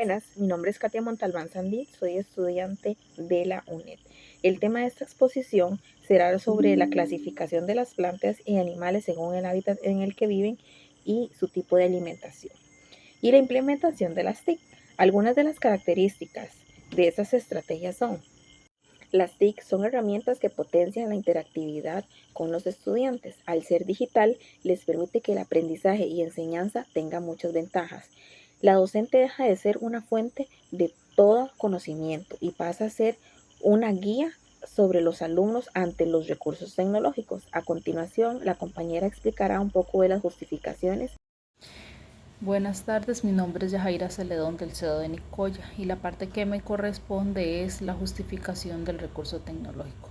Buenas, mi nombre es Katia Montalbán Sandí, soy estudiante de la UNED. El tema de esta exposición será sobre la clasificación de las plantas y animales según el hábitat en el que viven y su tipo de alimentación. Y la implementación de las TIC. Algunas de las características de estas estrategias son: las TIC son herramientas que potencian la interactividad con los estudiantes. Al ser digital, les permite que el aprendizaje y enseñanza tengan muchas ventajas. La docente deja de ser una fuente de todo conocimiento y pasa a ser una guía sobre los alumnos ante los recursos tecnológicos. A continuación, la compañera explicará un poco de las justificaciones. Buenas tardes, mi nombre es Yajaira Celedón del CEDO de Nicoya y la parte que me corresponde es la justificación del recurso tecnológico.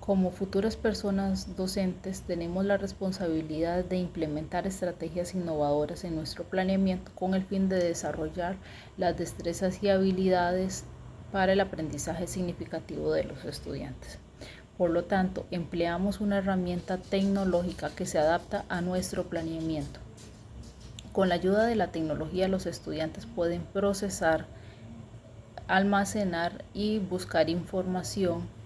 Como futuras personas docentes tenemos la responsabilidad de implementar estrategias innovadoras en nuestro planeamiento con el fin de desarrollar las destrezas y habilidades para el aprendizaje significativo de los estudiantes. Por lo tanto, empleamos una herramienta tecnológica que se adapta a nuestro planeamiento. Con la ayuda de la tecnología, los estudiantes pueden procesar, almacenar y buscar información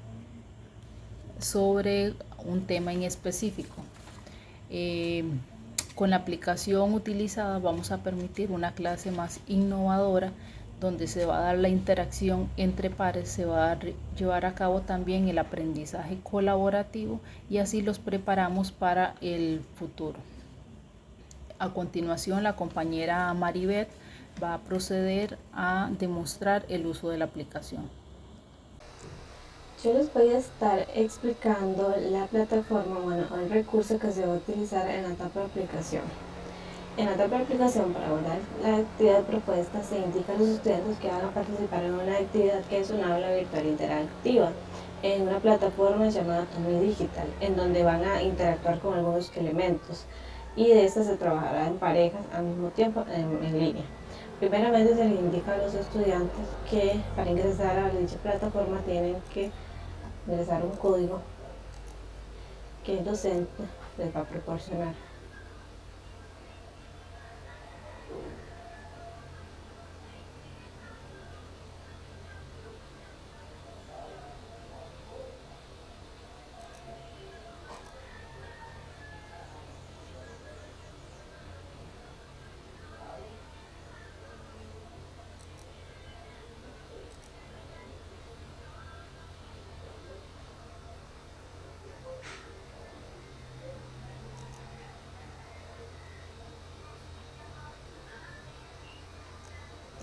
sobre un tema en específico. Con la aplicación utilizada vamos a permitir una clase más innovadora donde se va a dar la interacción entre pares, se va a llevar a cabo también el aprendizaje colaborativo y así los preparamos para el futuro. A continuación, la compañera Maribeth va a proceder a demostrar el uso de la aplicación. Yo les voy a estar explicando la plataforma, el recurso que se va a utilizar en la etapa de aplicación. En la etapa de aplicación, para abordar la actividad propuesta, se indica a los estudiantes que van a participar en una actividad que es una aula virtual interactiva en una plataforma llamada Tomy Digital, en donde van a interactuar con algunos elementos y de esta se trabajará en parejas al mismo tiempo en línea. Primeramente se les indica a los estudiantes que para ingresar a dicha plataforma tienen que ingresar un código que el docente les va a proporcionar.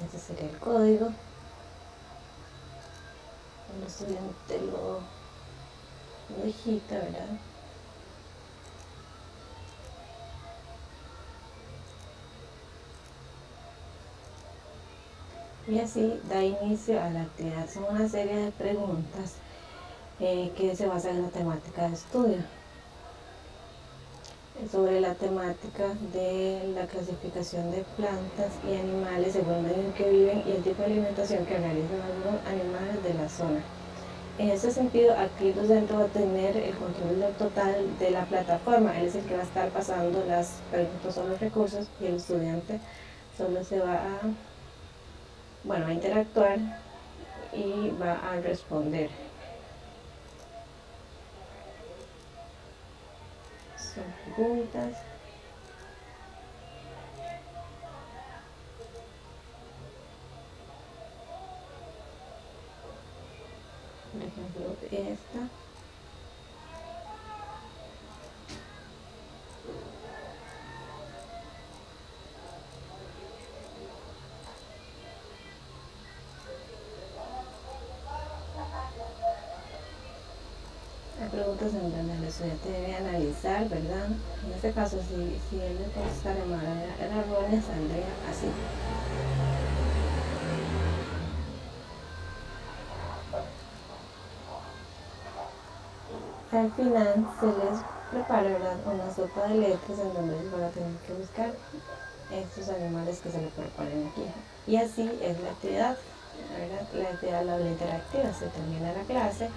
Ese sería el código. El estudiante lo digita, ¿verdad? Y así da inicio a la actividad. Son una serie de preguntas que se basan en la temática de estudio. Sobre la temática de la clasificación de plantas y animales según el medio en que viven y el tipo de alimentación que realizan algunos animales de la zona. En este sentido, aquí el docente va a tener el control total de la plataforma. Él es el que va a estar pasando las preguntas o los recursos y el estudiante solo se va a interactuar y va a responder. Son preguntas. Por ejemplo, esta. Hay preguntas en donde el estudiante debe analizar, ¿verdad? En este caso, si él le contestara de manera errónea, saldría así. Al final se les prepara, ¿verdad?, una sopa de letras en donde ellos van a tener que buscar estos animales que se le proponen aquí. Y así es la actividad, ¿verdad? La actividad la aula interactiva. Se termina la clase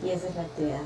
y esa es la actividad.